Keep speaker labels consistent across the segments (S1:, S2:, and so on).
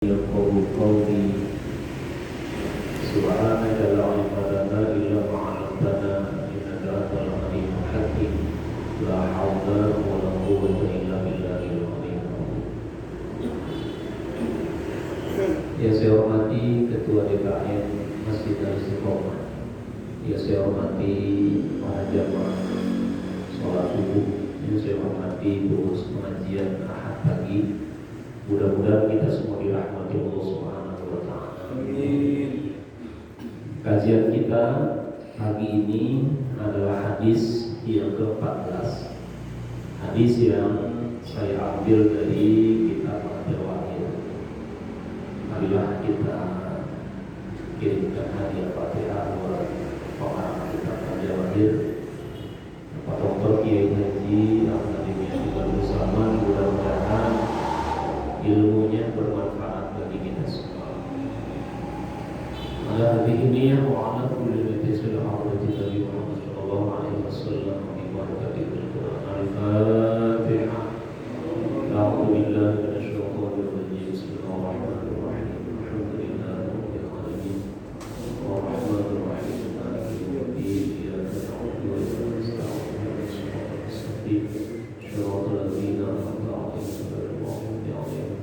S1: يفقهوا قولي سبحانك لا علم لنا إلا ما علمتنا إنك أنت العليم الحكيم لا حول ولا قوة إلا بالله العلي العظيم. Yang saya hormati Ketua DKM Masjid Al-Istiqomah, yang saya hormati para jamaah sholat subuh, yang saya hormati pengurus pengajian Ahad pagi. Mudah-mudahan kita semua dirahmati Allah Subhanahu wa Ta'ala. Amin. Kajian kita pagi ini adalah hadis yang ke-14. Hadis yang saya ambil dari kitab Al-Jawahir. Marilah kita kirimkan hadiah Fatihah buat pengarang kitab Al-Jawahir, Pak Dr. Kiai Haji Ahmad bin Abdul Samad. Mudah-mudahan ilmunya bermanfaat bagi kita semua. Ala hadhihi niyyah wa ala kulli niyatin sallallahu alaihi Muhammad sallallahu alaihi wasallam wa barakatuh. Al-Fatihah. A'udzu billahi minasy syaithanir rajim. Bismillahirrahmanirrahim. Alhamdulillahi rabbil alamin. Arrahmanir rahim. Maliki yaumiddin. Iyyaka na'budu wa iyyaka nasta'in. Ihdinas siratal mustaqim. Shiratal ladzina an'amta 'alaihim ghairil maghdubi 'alaihim.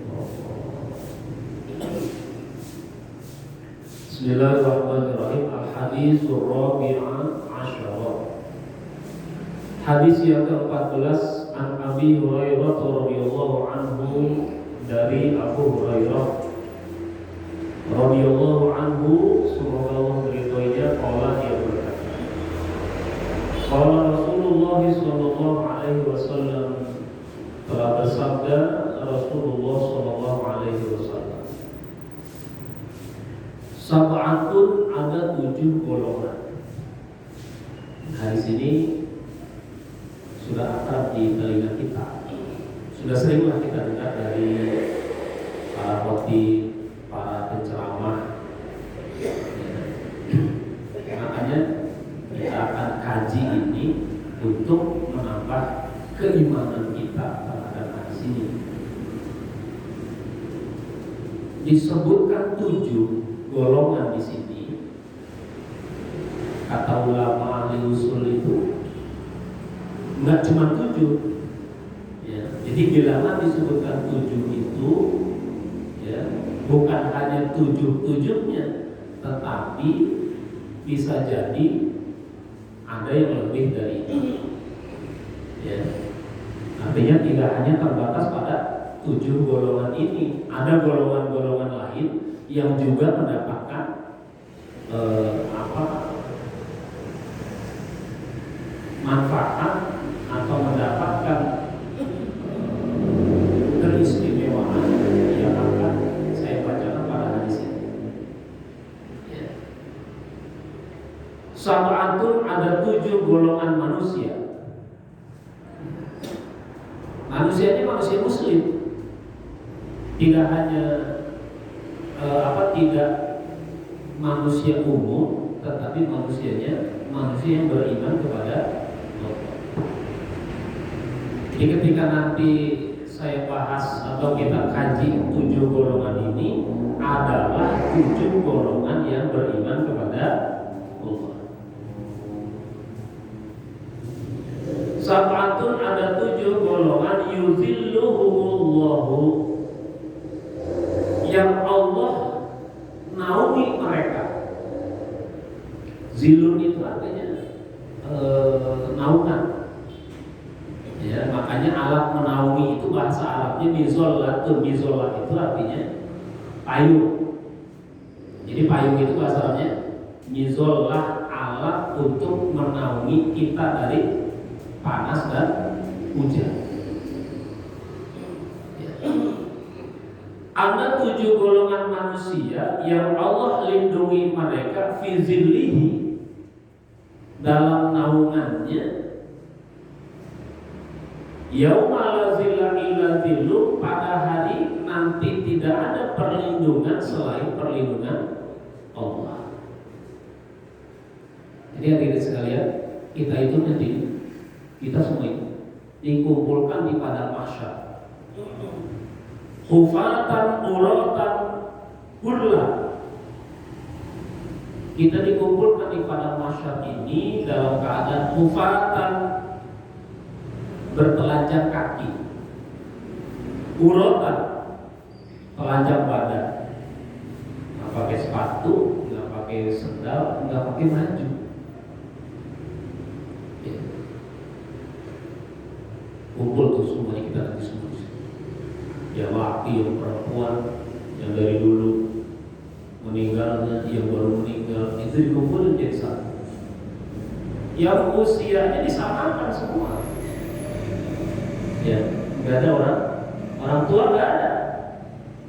S1: Bismillahirrahmanirrahim. Al-haditsul rabi'a asyara. Hadis yang ke-14 an Abi Hurairah radhiyallahu anhu, dari Abu Hurairah radhiyallahu anhu, semoga Allah meridhoinya, qala, dia berkata, qala Rasulullah sallallahu alaihi wasallam, telah bersabda Rasulullah sallallahu alaihi wasallam, sab'atun, ada 7 golongan. Hadis ini sudah akrab di telinga kita, sudah seringlah kita dengar dari para khotib, para penceramah. Makanya kita akan kaji ini untuk menambah keimanan kita terhadap hadis ini. Disebutkan 7 golongan di sini. Kata ulama ahli usul itu enggak cuma 7 ya. Jadi bilangan disebutkan 7 itu ya, bukan hanya 7-7-nya, tetapi bisa jadi ada yang lebih dari itu ya. Artinya tidak hanya terbatas pada 7 golongan ini, ada golongan-golongan lain yang juga mendapatkan manfaat atau mendapatkan keistimewaan yang akan saya bacakan pada hadis ini. Ya. Sab'atun, ada 7 golongan manusia. Manusia ini manusia muslim, tidak hanya tidak manusia umum, tetapi manusianya manusia yang beriman kepada Allah. Jadi ketika nanti saya bahas atau kita kaji 7 golongan ini, adalah 7 golongan yang beriman kepada Allah. Sab'atun, ada 7 golongan, yuzilluhumullahu, yang Allah naungi mereka. Zilun itu artinya naungan ya, makanya alat menaungi itu bahasa Arabnya mizollatun. Mizollat itu artinya payung. Jadi payung itu bahasa Arabnya mizollah, alat untuk menaungi kita dari panas dan hujan ya. Ada 7 golongan manusia yang Allah lindungi mereka fi zillihi, dalam naungannya, yauma la zilla illa zilluh, pada hari nanti tidak ada perlindungan selain perlindungan Allah. Jadi hadirin sekalian, kita itu nanti, kita semua itu dikumpulkan di padang mahsyar. hufatan uratan hurla. Kita dikumpulkan di padang mahsyar ini dalam keadaan hufatan, bertelanjang kaki, uratan, telanjang badan, nggak pakai sepatu, nggak pakai sendal, nggak pakai baju. Ya. Kumpul tuh semuanya, kita nanti semua. Yang laki, yang perempuan, yang dari dulu meninggalnya, yang baru meninggal, itu dikumpulin jadi satu. Yang usianya disamakan semua. Ya, nggak ada orang tua, nggak ada,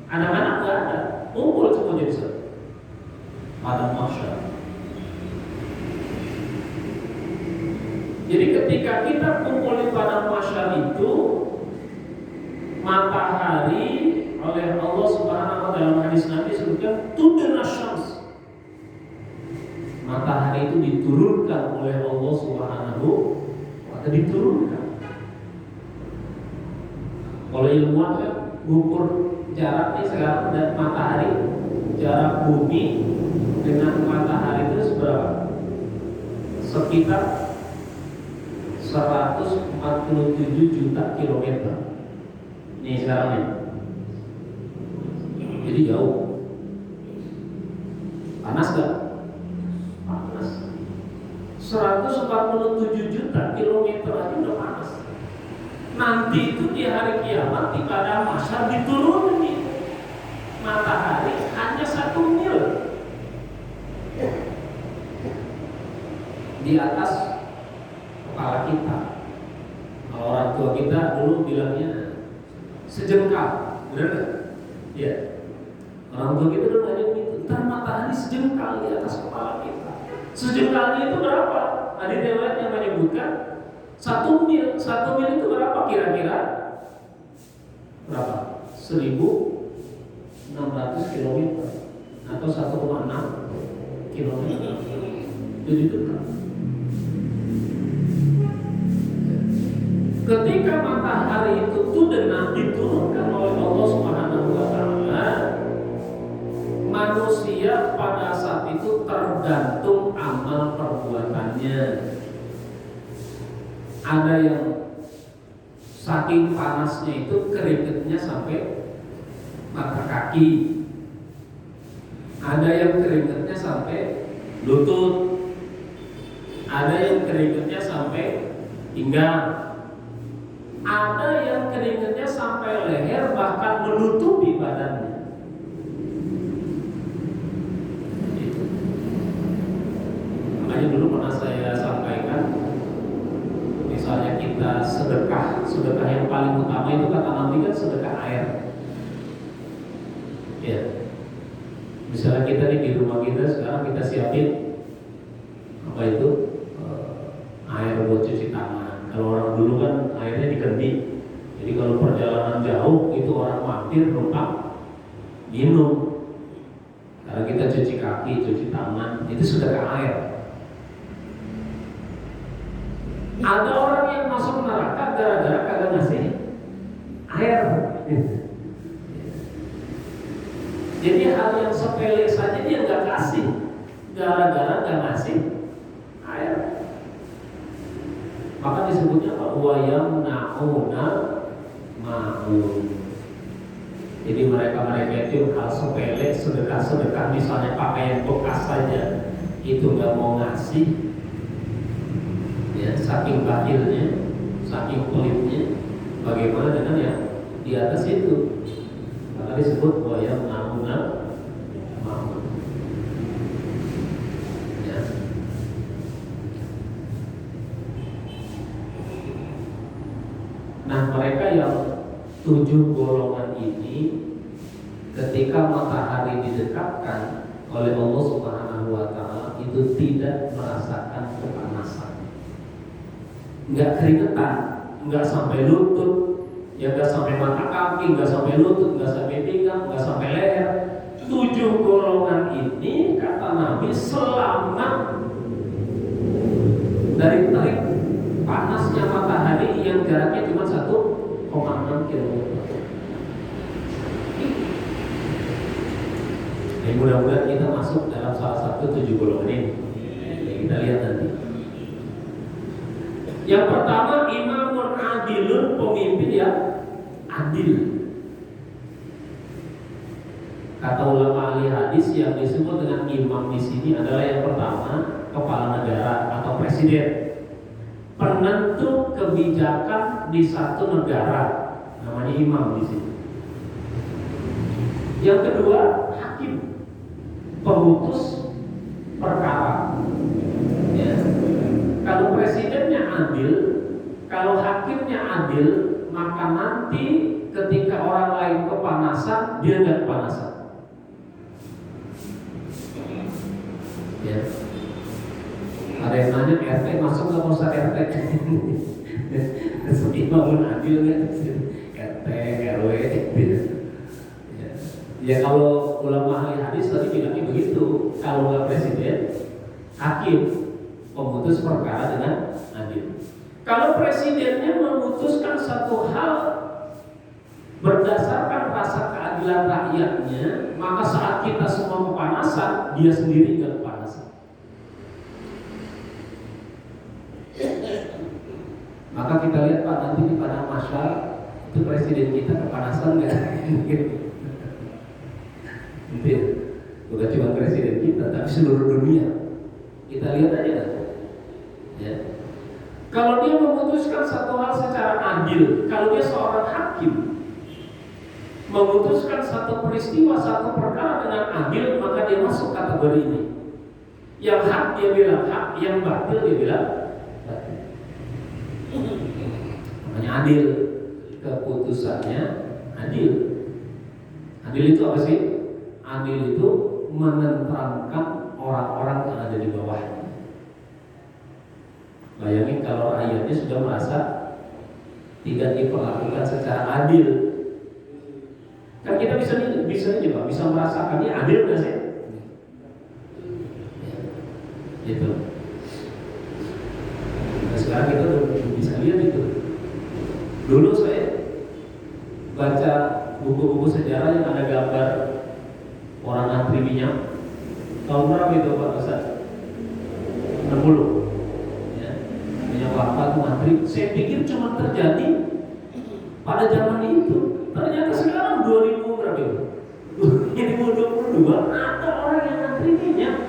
S1: anak-anak nggak ada, kumpul semua jadi satu. Padang mahsyar. Jadi ketika kita kumpul di padang mahsyar itu, matahari oleh Allah Subhanahu wa taala, dalam hadis Nabi sebutkan tudna syams. Matahari itu diturunkan oleh Allah Subhanahu wa taala, diturunkan. Oleh ilmuwan kan ukur jaraknya sekarang dan matahari, jarak bumi dengan matahari itu seberapa? Sekitar 147 juta kilometer. Ini sekarang ya. Jadi jauh. Panas gak? Panas. 147 juta kilometer aja udah panas. Nanti itu di hari kiamat di padang mahsyar diturunin matahari hanya 1 mil di atas kepala kita. Kalau orang tua kita dulu bilangnya sejengkal, benar nggak? Ya. Orang tua kita dulu hanya begitu. Ntar matahari sejengkal di atas kepala kita. Sejengkalnya itu berapa? Tadi riwayatnya menyebutkan 1 mil. 1 mil itu berapa kira-kira? Berapa? 1.600 km atau 1,6 km. Jadi dekat. Ketika matahari itu tudna diturunkan oleh Allah Subhanahu wa taala, manusia pada saat itu tergantung amal perbuatannya. Ada yang saking panasnya itu keringetnya sampai mata kaki. Ada yang keringetnya sampai lutut. Ada yang keringetnya sampai pinggang. Ada yang keringetnya sampai leher, bahkan menutupi badannya. Itu. Makanya dulu pernah saya sampaikan, misalnya kita sedekah yang paling utama itu kata Nabi kan sedekah air. Ya. Misalnya kita di rumah kita sekarang kita siapin apa itu air buat cuci tangan. Kalau orang dulu kan airnya dikendi. Jadi kalau perjalanan jauh itu orang mampir numpang minum. Karena kita cuci kaki, cuci tangan, itu sedekah air. Ada orang yang masuk neraka gara-gara kagak ngasih air. Jadi hal yang sepele saja dia nggak kasih, gara-gara nggak ngasih air. Maka disebutnya wayam nauna ma'un. Jadi mereka itu hal sepele, sedekah misalnya pakaian bekas saja itu nggak mau ngasih. Ya, saking bakhilnya, saking pelitnya. Bagaimana dengan yang di atas itu? Maka disebut wayam nauna ma'un. Ya. Nah, mereka yang 7 golongan ini, ketika matahari didekatkan oleh Allah Subhanahu wa taala, itu tidak merasakan kepanasan. Enggak keringetan, enggak sampai lutut, ya enggak sampai mata kaki, enggak sampai lutut, enggak sampai pinggang, enggak sampai leher. 7 golongan ini kata Nabi selamat dari terik panasnya matahari yang jaraknya cuma 1,6 km. Ya, mudah-mudahan kita masuk dalam salah satu 7 golongan ini. Ya, kita lihat nanti. Yang pertama, imamun adilun, pemimpin yang adil. Kata ulama ahli hadis yang disebut dengan imam di sini adalah yang pertama, kepala negara atau presiden, penentu kebijakan di satu negara, namanya imam di sini. Yang kedua, hakim, pemutus perkara. Ya. Kalau presidennya adil, kalau hakimnya adil, maka nanti ketika orang lain kepanasan, dia nggak kepanasan. Ya. Ada yang nanya RT masuk nggak Ustaz RT? Imam adil kan? RT, RW, gitu. Ya kalau ulama ahli hadis tadi bilangnya begitu. Kalau nggak presiden, hakim, memutus perkara dengan adil. Kalau presidennya memutuskan satu hal berdasarkan rasa keadilan rakyatnya, maka saat kita semua kepanasan, dia sendiri nggak kepanasan. Maka kita lihat Pak, nanti di padang masyar itu presiden kita kepanasan nggak? Itu ya, bukan cuma presiden kita, tapi seluruh dunia. Kita lihat aja kan. Ya. Kalau dia memutuskan satu hal secara adil, kalau dia seorang hakim memutuskan satu peristiwa, satu perkara dengan adil, maka dia masuk kategori ini. Yang hak dia bilang hak, yang batil dia bilang batil. Namanya adil, keputusannya adil. Adil itu apa sih? Adil itu menenteramkan orang-orang yang ada di bawahnya. Bayangin kalau rakyatnya sudah merasa tidak diperlakukan secara adil, kan kita bisa juga bisa merasakannya adil nggak sih? Itu. Nah, sekarang kita bisa lihat itu. Dulu saya baca buku-buku sejarah yang ada gambar orang antri minyak. Tahun berapa itu Pak Ustaz? 60. Ya. Minyak kelapa itu antri. Saya pikir cuma terjadi pada zaman itu. Ternyata sekarang 2000 berapa itu? 2022 ada orang yang antri minyak.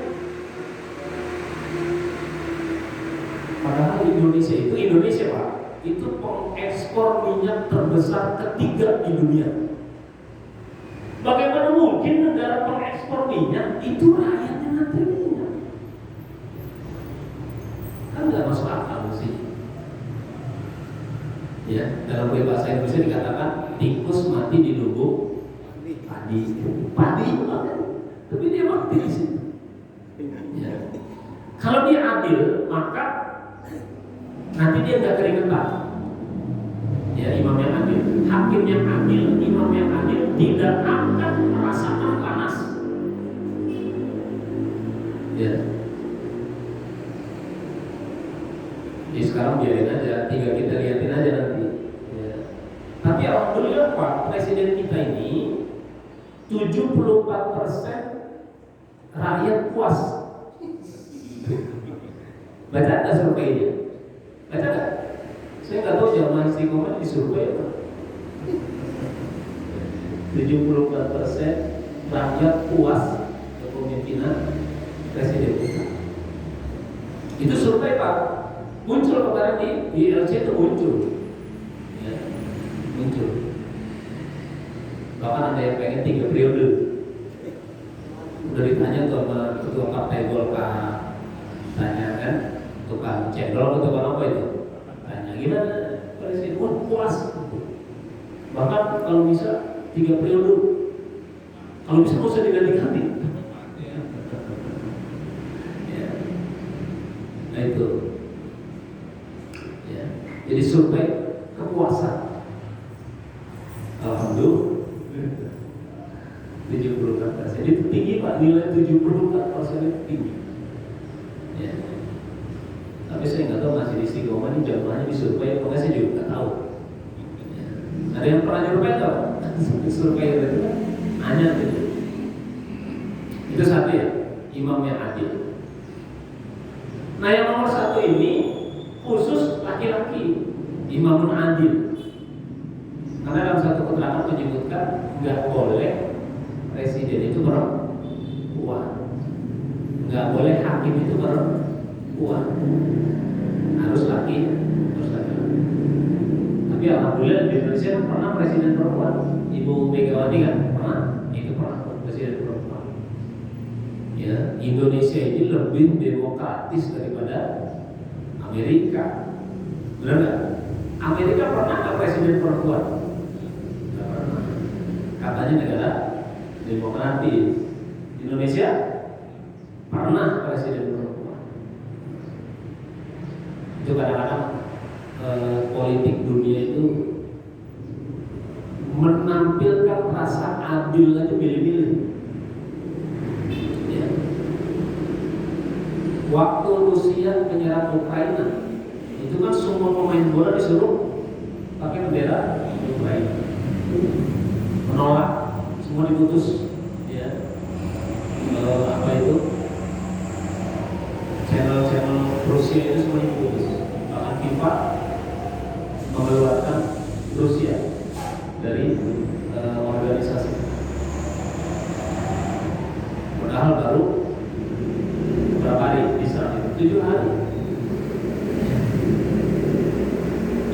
S1: Padahal Indonesia Pak, itu pengekspor minyak terbesar ketiga di dunia. Bagaimana mungkin negara pengekspor minyak itu rakyatnya ngantri minyak? Kan nggak masuk akal sih. Ya, dalam bahasa Indonesia dikatakan tikus mati di lubuk padi, tapi dia mati di situ. Ya. Kalau dia adil, maka nanti dia nggak keringetan. Ya, imam yang adil, hakim yang adil, imam yang adil tidak akan merasakan panas. Ya. Jadi sekarang biarin aja, tinggal kita lihatin aja nanti. Ya. Tapi alhamdulillah Pak, presiden kita ini 74% rakyat puas. Baca nggak surveinya? Baca nggak? Saya nggak tahu jamaah istiqomah di survei apa. 74% rakyat puas kepemimpinan presiden kita. Itu survei Pak, muncul kemarin di LC itu muncul, ya, muncul. Bahkan ada yang pengen 3 periode. Udah ditanya tuh sama ketua partai Golkar, tanya kan, tukang cendol atau tukang apa itu? Tanya gimana presiden puas. Bahkan kalau bisa 3 periode, kalau bisa nggak usah diganti-ganti. Ya. Nah itu, ya. Jadi survei kepuasan, alhamdulillah 74%. Jadi tinggi Pak, nilai 74% itu tinggi. Ya. Tapi saya nggak tahu masih di istiqomah ini jamaahnya disurvei apa nggak, saya juga nggak tahu. Ya. Ada yang pernah survei nggak? Survei itu hanya gitu. Itu satu ya, imam yang adil. Nah yang nomor satu ini khusus laki-laki, imamun adil. Karena dalam satu keterangan menyebutkan nggak boleh presiden itu perempuan, nggak boleh hakim itu perempuan, harus laki. Tapi alhamdulillah di Indonesia pernah presiden perempuan, Ibu Megawati kan pernah, itu pernah presiden perempuan. Ya, Indonesia ini lebih demokratis daripada Amerika, benar nggak? Amerika pernah nggak presiden perempuan? Nggak pernah. Katanya negara demokratis. Indonesia pernah presiden perempuan. Itu kadang-kadang politik dunia itu menampilkan rasa adil aja milih-milih. Ya. Waktu Rusia menyerang Ukraina, itu kan semua pemain bola disuruh pakai bendera Ukraina, menolak, semua diputus. Ya. Apa itu? Channel-channel Rusia itu semua diputus. Bahkan FIFA mengeluarkan Rusia dari organisasi. Padahal baru berapa hari di sana itu? 7 hari.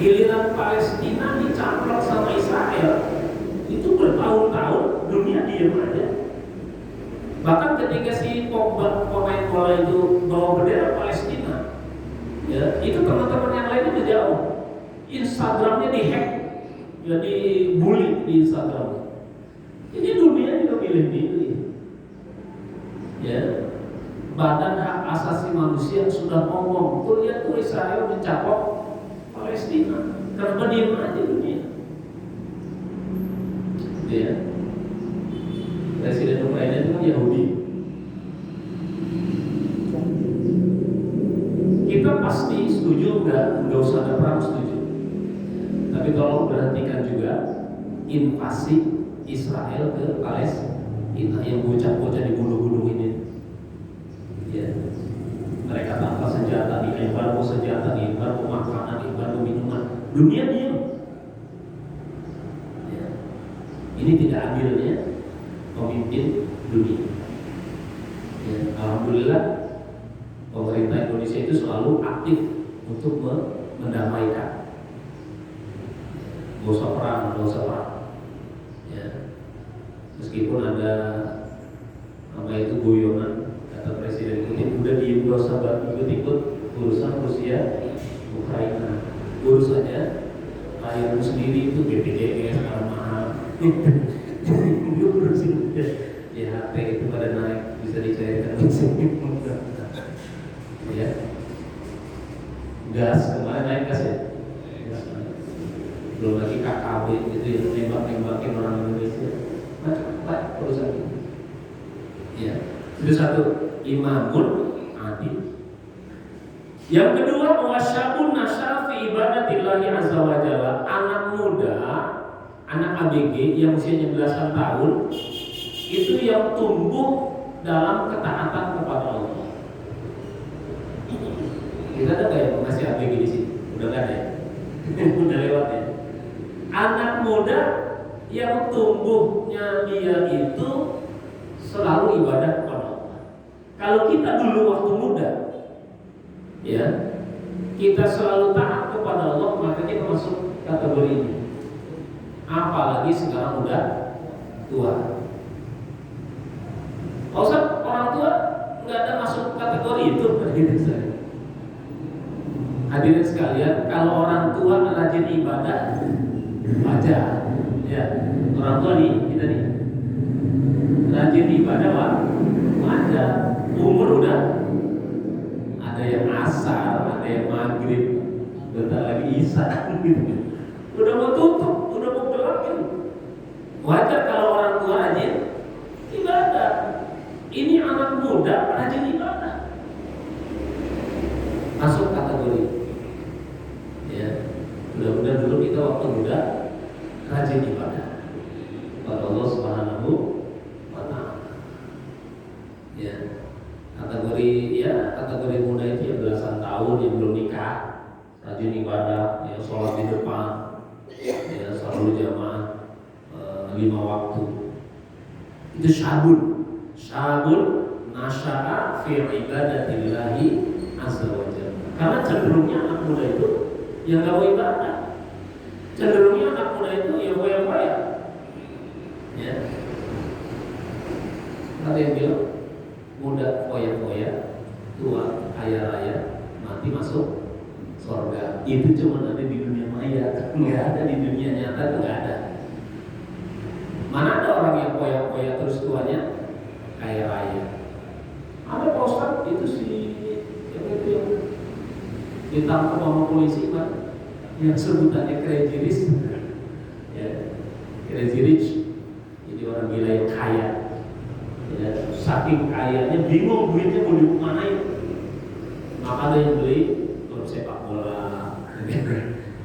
S1: Giliran Palestina dicaplok sama Israel itu bertahun-tahun dunia diam aja. Bahkan ketika si pemain bola itu bawa bendera Palestina, ya itu teman-teman yang lainnya udah jauh. Instagramnya dihack, ya dibully di Instagram. Ini dunia juga pilih-pilih. Ya, Badan Hak Asasi Manusia sudah ngomong, tuh lihat tuh Israel mencaplok Palestina, kenapa diem aja dunia? Ya, Presiden Ukraina itu kan Yahudi. Kita pasti setuju nggak usah ada perang, setuju. Tapi tolong perhatikan juga invasi Israel ke Palestina yang bocah-bocah dibunuh-bunuh ini. Ya, mereka tanpa senjata, diembargo senjata, diembargo makanan, diembargo minuman. Dunia diam. Ya. Ini tidak adilnya pemimpin dunia. Ya, alhamdulillah pemerintah Indonesia itu selalu aktif untuk mendamaikan. Gak usah perang, ya. Meskipun ada apa itu guyonan, kata Presiden Putin, udah diem, gak usah ikut urusan Rusia Ukraina, urusannya rakyatmu sendiri, itu BPJS mahal, urusin YHP itu pada naik, bisa dicairkan ya. Gas kemarin naik gas ya, belum lagi KKB gitu ya, nembak-nembakin orang Indonesia, macam-macam urusan itu. Ya, itu satu, imamun adil. Yang kedua, wasyabun nasyara fi ibadatillahi azza wa jalla, anak muda, anak ABG yang usianya belasan tahun, itu yang tumbuh dalam ketaatan kepada Allah. Kita ada nggak yang masih ABG di sini? Udah nggak ada ya? Udah lewat ya. Anak muda yang tumbuhnya dia itu selalu ibadah kepada Allah. Kalau kita dulu waktu muda, ya, kita selalu taat kepada Allah, maka kita masuk kategori ini. Apalagi sekarang udah tua. Ustaz, orang tua nggak ada masuk kategori itu, gitu saya. Hadirin sekalian, kalau orang tua rajin ibadah, wajar. Ya, orang tua nih, kita nih, rajin ibadah, wajar. Umur udah ada yang asar, ada yang maghrib, bentar lagi isya, gitu. Udah mau tutup, udah mau gelap gitu. Wajar kalau orang tua rajin ibadah. Ini anak muda rajin ibadah, masuk kategori. Ya, mudah-mudahan dulu kita waktu muda rajin ibadah kepada Allah Subhanahu wa Ta'ala. Ya, kategori muda itu ya belasan tahun yang belum nikah, rajin ibadah, ya sholat di depan, ya selalu jamaah 5 waktu. Itu syabun nasya'a fi ibadatillahi azza wa jalla. Karena cenderungnya anak muda itu yang gak mau ibadah, cenderungnya anak muda itu ya foya-foya. Ya, ada yang bilang muda foya-foya, tua kaya raya, mati masuk surga. Itu cuma ada di dunia maya, nggak ada di dunia nyata, itu nggak ada. Mana ada orang yang foya-foya terus tuanya kaya raya? Ada Pak Ustadz, itu yang ditangkap sama polisi kan, yang sebutannya crazy rich, ya, crazy rich, jadi orang gila yang kaya. Ya, saking kayanya bingung duitnya mau dimanain, maka ada yang beli klub sepak bola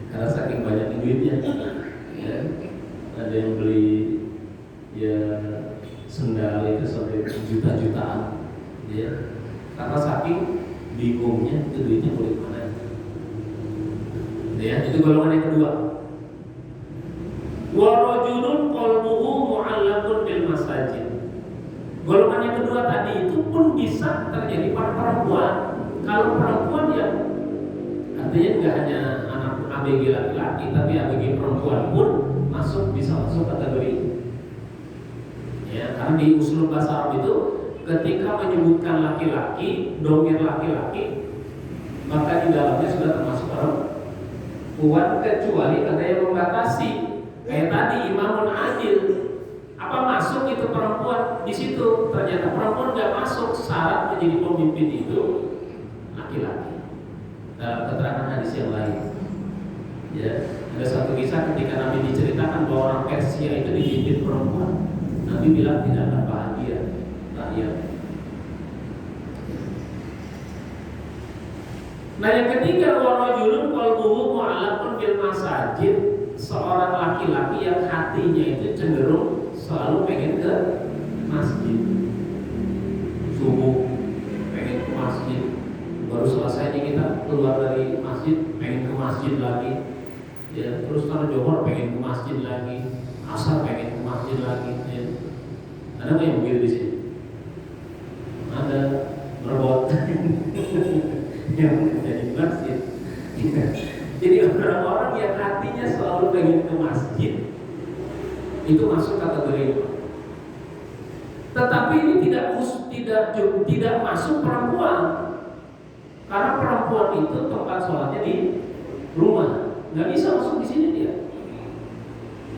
S1: karena saking banyak duitnya. Ya, ada yang beli ya sendal itu sampai juta-jutaan, ya, karena saking bingungnya itu duitnya mau dimanain. Ya, itu golongan yang kedua. Wa rajulun qalbuhu mu'allaqun bil masajid. Golongan yang kedua tadi itu pun bisa terjadi pada perempuan. Kalau perempuan ya artinya nggak hanya anak ABG laki-laki, tapi ABG perempuan pun bisa masuk kategori. Ya, karena di usul bahasa Arab itu ketika menyebutkan laki-laki, domir laki-laki, maka di dalamnya sudah termasuk perempuan, kecuali ada yang membatasi. Kayak tadi imamun adil. Apa masuk itu perempuan di situ? Ternyata perempuan nggak masuk, syarat menjadi pemimpin itu laki-laki. Dalam keterangan hadis yang lain, ya, ada satu kisah ketika Nabi diceritakan bahwa orang Persia itu dipimpin perempuan. Nabi bilang tidak akan bahagia rakyat. Nah yang ketiga, warajulun qalbuhu mu'allaqun bil masajid, seorang laki-laki yang hatinya itu cenderung selalu pengen ke masjid. Subuh pengen ke masjid, baru selesainya kita keluar dari masjid pengen ke masjid lagi, ya, terus kalau Johor pengen ke masjid lagi, asar pengen ke masjid lagi, ya. Ada nggak yang begitu di sini? Ada berbot yang jadi masjid. Jadi orang-orang yang hatinya selalu pengen ke masjid itu masuk kategori. Tetapi ini tidak masuk perempuan, karena perempuan itu tempat sholatnya di rumah, nggak bisa masuk di sini dia.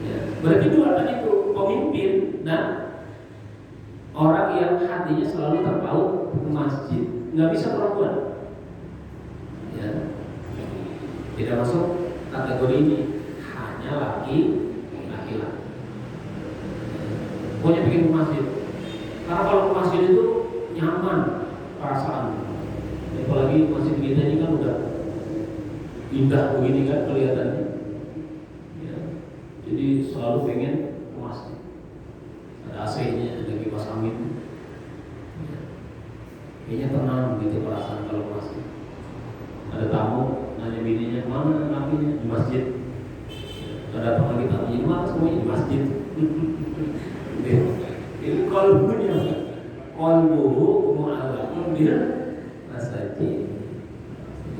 S1: Ya, berarti dua tadi itu, pemimpin dan orang yang hatinya selalu terpaut ke masjid, nggak bisa perempuan. Ya, tidak masuk kategori ini, hanya laki-laki. Pokoknya bikin ke masjid. Karena kalau ke masjid itu nyaman perasaan. Apalagi masjid kita ini kan udah indah begini kan kelihatannya. Ya. Jadi selalu pengen ke masjid. Ada AC-nya, ada kipas angin. Ya. Kayaknya tenang gitu perasaan kalau ke masjid. Ada tamu nanya bininya, mana lakinya? Di masjid. Ada apa lagi tamunya? Di mana? Semuanya di masjid. Ini qalbunya, qalbuhu mu'allaqun bil masajid.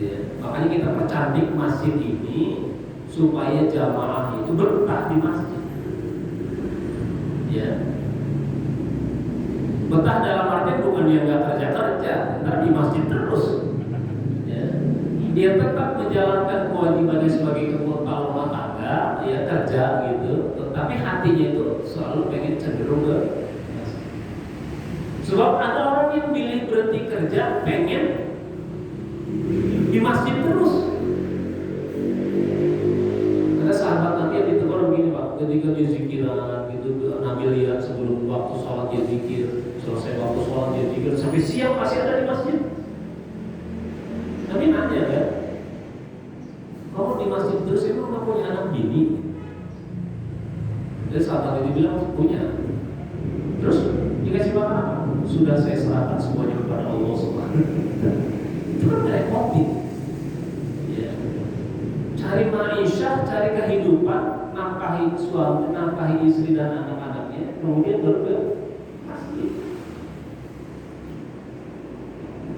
S1: Ya, makanya kita percantik masjid ini supaya jamaah itu betah di masjid. Ya, betah dalam artian bukan dia nggak kerja, ntar di masjid terus. Ya, dia tetap menjalankan kewajibannya sebagai kepala rumah tangga, ya kerja gitu, tetapi hatinya itu selalu pengen cenderung ke masjid. Sebab ada orang yang pilih berhenti kerja pengen di masjid terus. Ada sahabat Nabi yang ditegur begini Pak, ketika dia zikiran gitu, Nabi lihat sebelum waktu sholat dia zikir, selesai waktu sholat dia zikir, sampai siang masih ada di masjid. Nabi nanya kan, kamu di masjid terus emang nggak punya anak bini? Jadi sahabat itu bilang punya. Terus dikasih makan apa? sudah saya serahkan semuanya kepada Allah Subhanahu. Itu kan repotin. Ya. Cari ma'isyah, cari kehidupan, nafkahi suami, nafkahi istri dan anak-anaknya, kemudian masjid.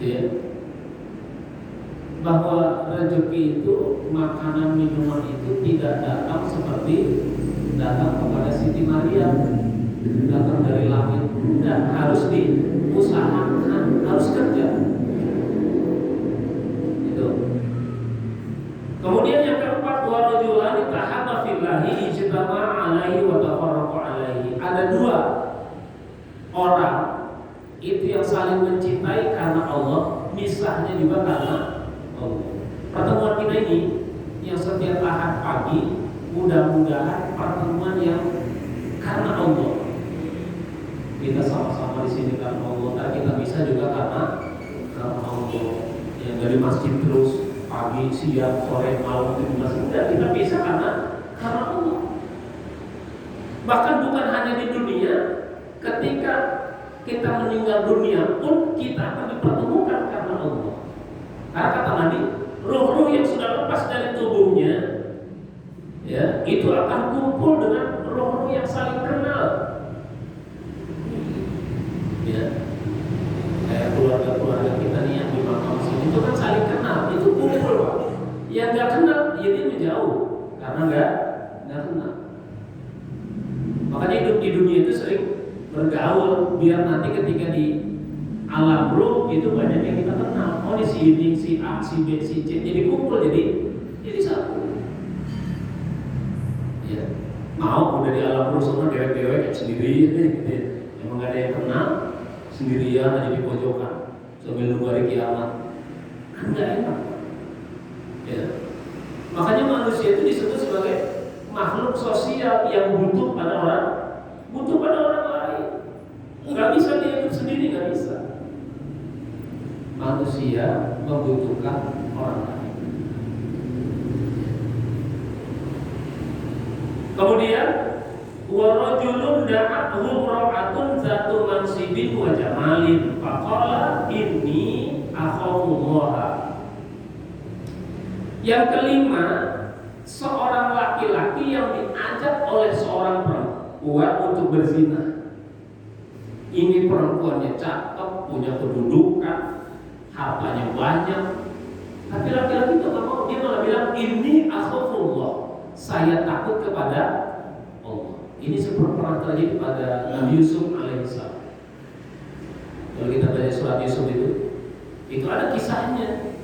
S1: Ya. Bahwa rezeki itu, makanan minuman itu tidak datang seperti datang kepada Siti Maryam, datang dari langit. Dan harus diusahakan, harus kerja. Itu. Kemudian yang keempat, wa rajulani tahabba fillahi ijtama'a alaihi wa tafarraqa alaihi. Ada dua orang itu yang saling mencintai karena Allah, misahnya juga karena Allah. Pertemuan kita ini yang setiap Ahad pagi, mudah-mudahan pertemuan yang karena Allah. Kita sama-sama di sini karena Allah. Dan kita bisa juga karena Allah. Yang dari masjid terus pagi, siang, sore, malam di masjid. Dan kita bisa karena Allah. Bahkan bukan hanya di dunia, ketika kita meninggal dunia pun kita akan dipertemukan karena Allah. Karena kata Nabi, ruh-ruh yang sudah lepas dari tubuhnya, ya, itu akan kumpul dengan ruh-ruh yang saling kenal. Ya, kayak keluarga-keluarga kita nih yang di makam sini itu kan saling kenal, itu kumpul Pak. Yang nggak kenal, jadi menjauh karena nggak kenal. Makanya hidup di dunia itu sering bergaul biar nanti ketika di alam ruh itu banyak yang kita kenal. Oh ini si ini, si A, si B, si C, jadi kumpul, jadi satu. Ya, mau udah di alam ruh semua dewek-dewek sendiri, gitu ya. Emang gak ada yang kenal, sendirian aja di pojokan sambil nunggu hari kiamat. Kan gak enak. Ya. Makanya manusia itu disebut sebagai makhluk sosial yang butuh pada orang lain. Nggak bisa dia hidup sendiri, nggak bisa. Manusia membutuhkan orang lain. Kemudian wa rajulun da'athu ra'atun zatu mansibin wa jamalin faqala inni akhafullaha. Yang kelima, seorang laki-laki yang diajak oleh seorang perempuan untuk berzina. Ini perempuannya cakep, punya kedudukan, hartanya banyak, tapi laki-laki itu nggak mau. Dia malah bilang ini akhafullah, saya takut kepada Allah. Ini seperti pernah terjadi pada Nabi Yusuf alaihissalam. Kalau kita baca surat Yusuf itu ada kisahnya.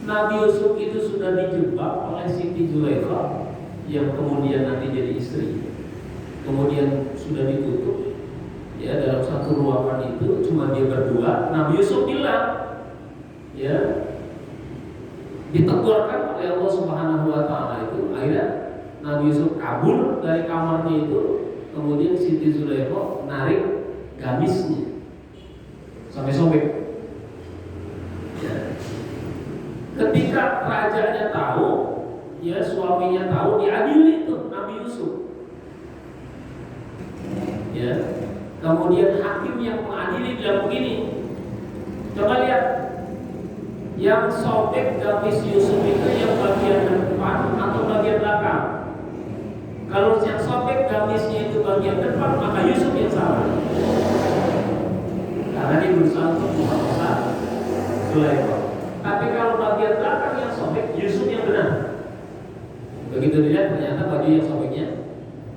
S1: Nabi Yusuf itu sudah dijebak oleh Siti Zulaikha yang kemudian nanti jadi istri. Kemudian sudah ditutup. Ya, dalam satu ruangan itu cuma dia berdua. Nabi Yusuf bilang, ya, ditegurkan oleh Allah Subhanahu Wa Taala itu. Akhirnya Nabi Yusuf kabur dari kamarnya itu. Kemudian Siti Zulaikha narik gamisnya sampai sobek. Ya. Ketika rajanya tahu, ya suaminya tahu, diadili itu Nabi Yusuf. Ya. Kemudian hakim yang mengadili bilang begini, coba lihat, yang sobek gamis Yusuf itu yang bagian depan atau bagian belakang? Kalau yang sobek gamisnya itu bagian depan, maka Yusuf yang salah. Karena dia berusaha untuk memaksa Zulaikha. Tapi kalau bagian belakang yang sobek, Yusuf yang benar. Begitu dilihat ternyata baju yang sobeknya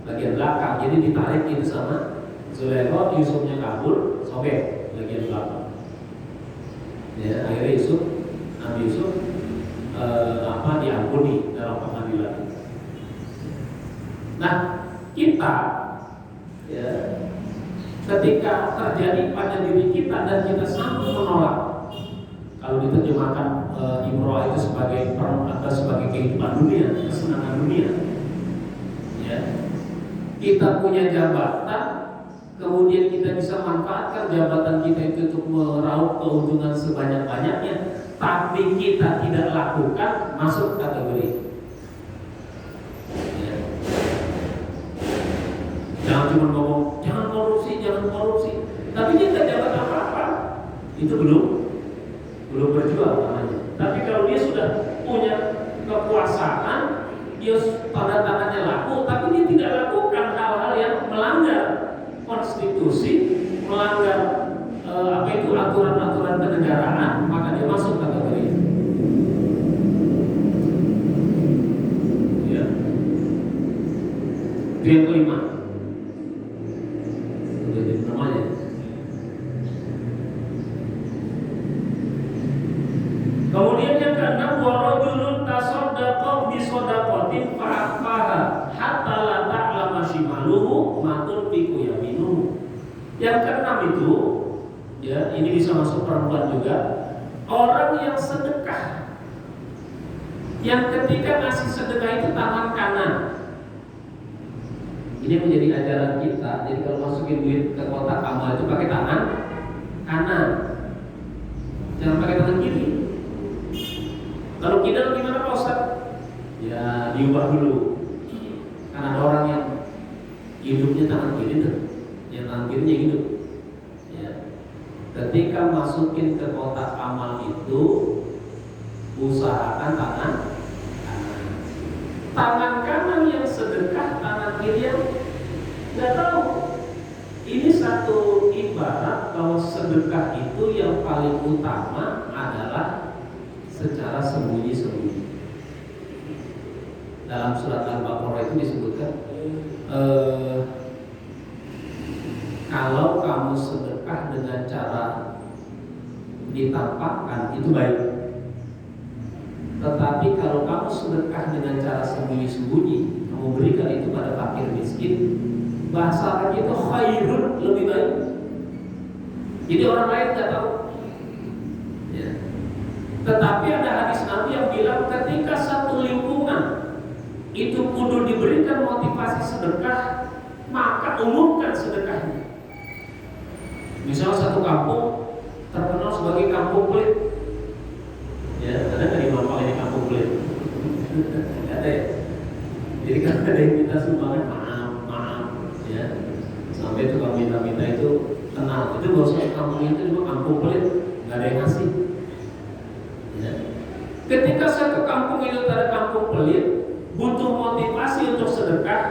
S1: bagian belakang, jadi ditarik itu sama Zulaikha. Yusufnya kabur, sobek bagian belakang. Ya, akhirnya Nabi Yusuf diampuni dalam pengadilan. Nah, kita ya, ketika terjadi pada diri kita dan kita sanggup menolak, kalau diterjemahkan imro'ah itu sebagai sebagai kehidupan dunia, kesenangan dunia. Ya, kita punya jabatan, kemudian kita bisa manfaatkan jabatan kita itu untuk meraup keuntungan sebanyak-banyaknya, tapi kita tidak lakukan, masuk kategori. Ya. Jangan cuma ngomong jangan korupsi, tapi dia nggak jabatan itu belum berjuang namanya. Tapi kalau dia sudah punya kekuasaan, dia tanda tangannya laku, tapi dia tidak lakukan hal-hal yang melanggar konstitusi, melanggar aturan-aturan kenegaraan, maka dia masuk kategori itu. Ya. Itu yang kelima. Udah jadi namanya. Kemudian yang keenam, wa rajulun tasaddaqa bi shadaqatin fa akhfaha hatta la ta'lama shimaluhu ma tunfiqu yaminuhu. Yang keenam itu, ya, ini bisa masuk perempuan juga, orang yang sedekah, yang ketika ngasih sedekah itu tangan kanan. Ini menjadi ajaran kita. Jadi kalau masukin duit ke kotak amal itu pakai tangan kanan, jangan pakai tangan kiri. Kalau kidal gimana Pak Ustaz? Ya diubah dulu. Karena ada orang yang hidupnya tangan kiri tuh, yang tangan kirinya hidup. Ya. Ketika masukin ke kotak amal itu, usahakan tangan kanan. Tangan kanan yang sedekah, tangan kiri yang nggak tahu. Ini satu ibarat bahwa sedekah itu yang paling utama adalah secara sembunyi-sembunyi. Dalam surat Al-Baqarah itu disebutkan, kalau kamu sedekah dengan cara ditampakkan itu baik. Tetapi kalau kamu sedekah dengan cara sembunyi-sembunyi, kamu berikan itu pada fakir miskin, bahasa Arab itu khairun, lebih baik. Jadi orang lain nggak tahu. Ya. Tetapi ada hadis Nabi yang bilang ketika satu lingkungan itu kudu diberikan motivasi sedekah, maka umumkan sedekahnya. Misalnya satu kampung terkenal sebagai kampung pelit. Ya, ada nggak di Mampang ini kampung pelit? Ada ya. Jadi kalau ada yang minta sumbangan, maaf, ya. Sampai itu kalau minta itu kenal. Itu bahwa kampung itu juga kampung pelit, nggak ada yang ngasih. Ya. Ketika satu kampung itu ada kampung pelit, butuh motivasi untuk sedekah,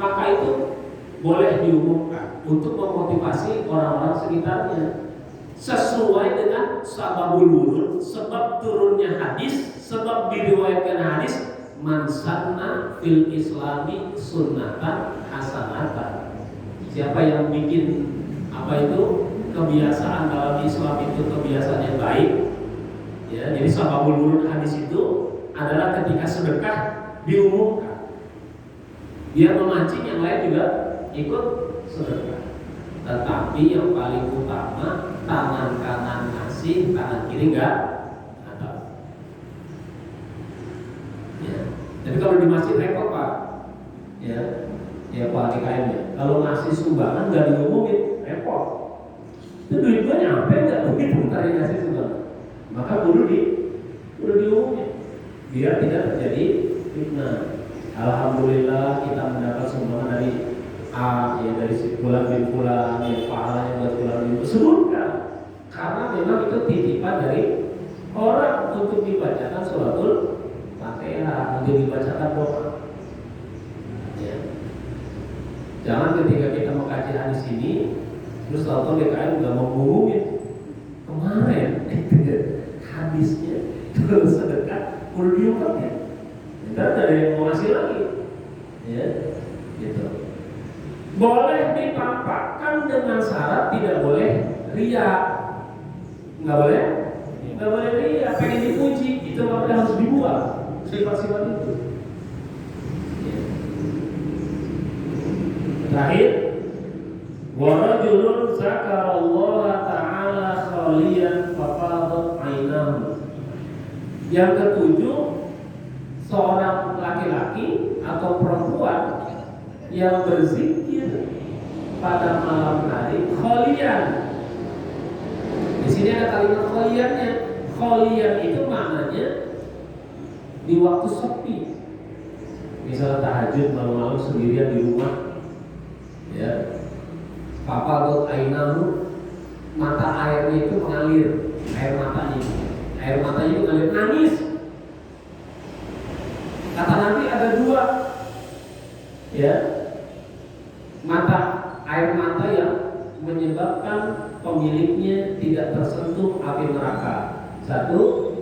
S1: maka itu boleh diumumkan untuk memotivasi orang-orang sekitarnya sesuai dengan sababul wurud, sebab turunnya hadis, sebab diriwayatkan hadis, man sanna fil islami sunnatan hasanatan. Siapa yang bikin kebiasaan dalam Islam itu kebiasaan yang baik, ya, jadi sababul wurud hadis itu adalah ketika sedekah diumumkan, biar memancing yang lain juga ikut sedekah. Tetapi yang paling utama, tangan kanan ngasih, tangan kiri enggak ada. Ya. Jadi kalau di masjid repot Pak, ya Pak DKM ya. Kalau ngasih sumbangan nggak diumumin, repot. Itu duit gua nyampe nggak begitu tadi ngasih sumbangan. Maka kudu diumumin, biar tidak terjadi fitnah. Alhamdulillah kita mendapat sumbangan dari A, ya dari bulan bin bulan, ya pahalanya buat bulan bin sebutkan, karena memang itu titipan dari orang untuk dibacakan suratul Fatihah, untuk dibacakan doa. Ya. Jangan ketika kita mengkaji hadis ini, terus tahu-tahu DKM udah mau ngumumin kemarin hadisnya terus sedekah perlu diungkap ya. Ntar ada yang mau ngasih lagi, ya, gitu. Boleh ditampakkan dengan syarat tidak boleh ria, nggak boleh ria. Pengen dipuji itu makanya harus dibuang sifat-sifat itu. Ya. Terakhir, wa rajulun zakarallaha ta'ala khaliyan fafadat 'ainahu. Yang ketujuh, seorang laki-laki atau perempuan yang berzikir pada malam hari khalian. Di sini ada kalimat khaliannya. Khalian itu maknanya di waktu sepi. Misalnya tahajud malam-malam sendirian di rumah, ya. Fafadat ainahu, mata airnya itu mengalir, air matanya itu mengalir, nangis. Kata Nabi ada dua, ya, air mata yang menyebabkan pemiliknya tidak tersentuh api neraka. Satu,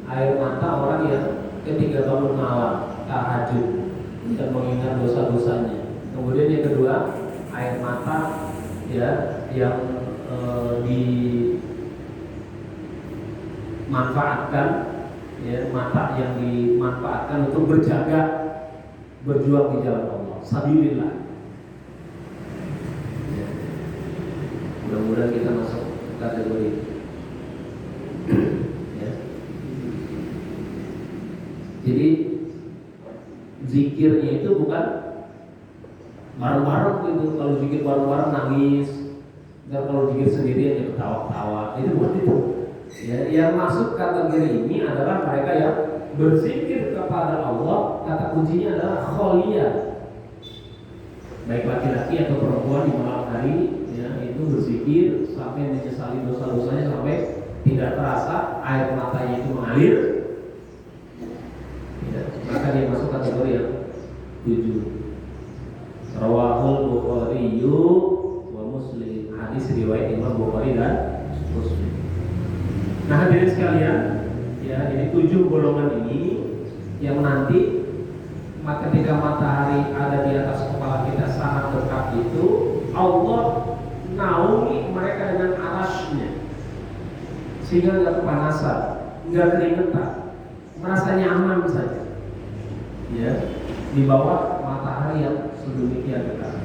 S1: air mata orang yang ketika bangun malam tahajud dan mengingat dosa-dosanya. Kemudian yang kedua, air mata ya yang dimanfaatkan, ya, mata yang dimanfaatkan untuk berjuang di jalan Allah, sabilillah. Ya. Mudah-mudahan kita masuk kategori ya. Jadi zikirnya itu bukan bareng-bareng gitu. Kalau zikir bareng-bareng nangis, dan kalau zikir sendiri aja ketawa-ketawa, itu bukan itu. Ya, yang masuk kategori ini adalah mereka yang berzikir kepada Allah. Kata kuncinya adalah kholiyah. Baik laki-laki atau perempuan di malam hari, ya, itu berzikir sampai menyesali dosa-dosanya, sampai tidak terasa air matanya itu mengalir. Ya, maka dia masuk kategori yang 7. Rawahul Bukhari wa Muslim. Hadis riwayat Imam Bukhari dan Muslim. Nah, hadirin sekalian, ya, ini 7 golongan ini yang nanti ketika matahari ada di atas kepala kita sangat dekat itu, Allah naungi mereka dengan arasy-Nya sehingga nggak kepanasan, nggak keringetan, merasa nyaman saja, ya, di bawah matahari yang sedemikian dekat.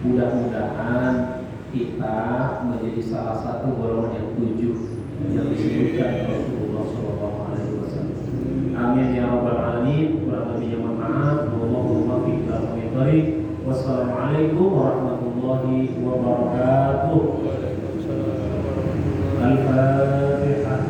S1: Mudah-mudahan kita menjadi salah satu golongan yang 7 yang disebutkan Rasulullah SAW. Amin ya rabbal alamin. Kurang lebihnya mohon maaf. Wallahu muwaffiq ila aqwamit thoriq. Wassalamualaikum warahmatullahi wabarakatuh. Al-Fatihah.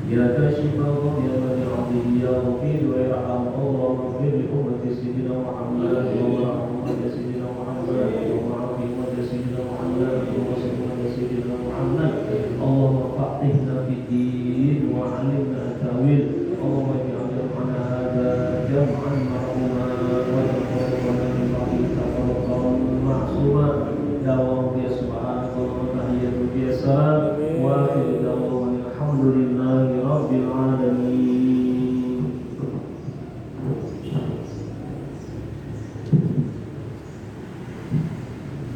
S1: Ya kashif al-gham ya bani abdi ya ghafir wa yarham Allah maghfir li ummati sayyidina Muhammad wa ummati sayyidina Muhammad wa ummati sayyidina Muhammad wa ummati sayyidina Muhammad. Allahumma faqihna fid din wa 'allimna at-tawil. Allahumma ij'al jam'ana hadha jam'an marhuma wa taqabbal min ba'dika taqabbal ma'suma. Dawam bi subhanaka wa tahiyyatu bi salam wa fil dawam alhamdulillahi rabbil alamin.